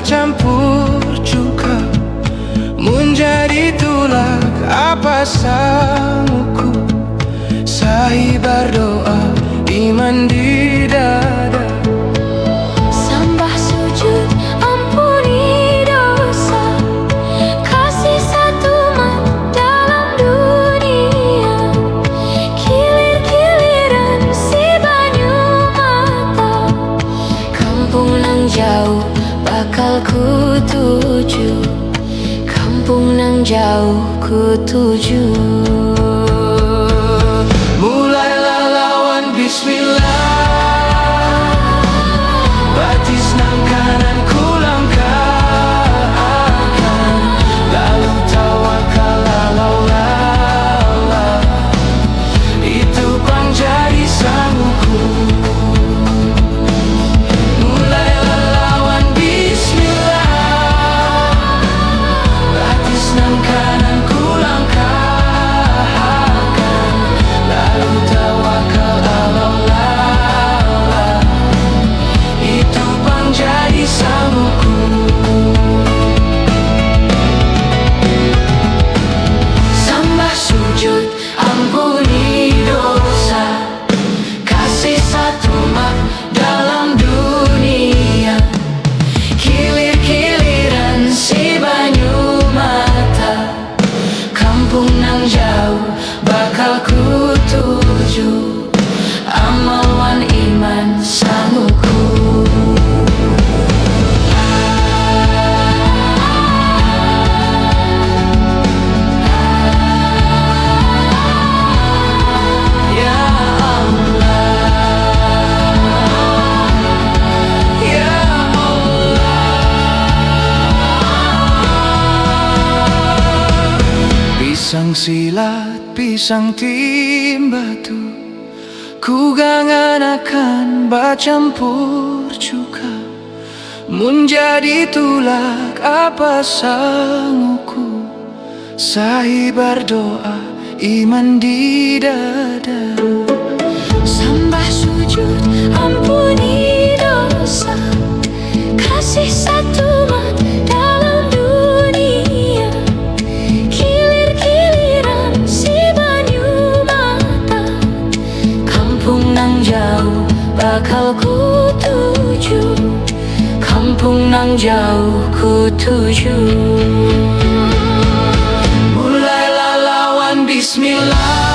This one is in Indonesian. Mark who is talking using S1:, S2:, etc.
S1: bercampur juga menjadi tulang apa sangguku. Sahih berdoa iman di dada,
S2: sembah sujud ampuni dosa, kasih satu umat dalam dunia. Kilir-kiliran si banyu mata, kampung nang jauh bakal ku tuju, kampung nang jauh ku tuju.
S1: Mulailah lawan bismillah, batis nang kanan ku langkahkan, lalu tawakal Allah, itu panjari sangguku. Mulailah lawan bismillah, batis nang kanan ku langkahkan, lalu tawakal Allah, itu panjari sangguku. Sembah sujud ampuni dosa, kasih satu umat dalam dunia. Kilir-kiliran si banyu mata, kampung nang jauh bakal ku tuju, amal wan iman sangguku. Ya Allah, ya Allah. Pisang silat, pisang timbatu, ku gangan akan bercampur juga menjadi tulak apa sangguku. Sahih berdoa iman di dada,
S2: Sembah sujud ampuni dosa, kasih satu umat dalam dunia. Kilir-kiliran si banyu mata, kampung nang jauh bakal ku tuju, kampung nang jauh ku tuju.
S1: mulailah lawan bismillah,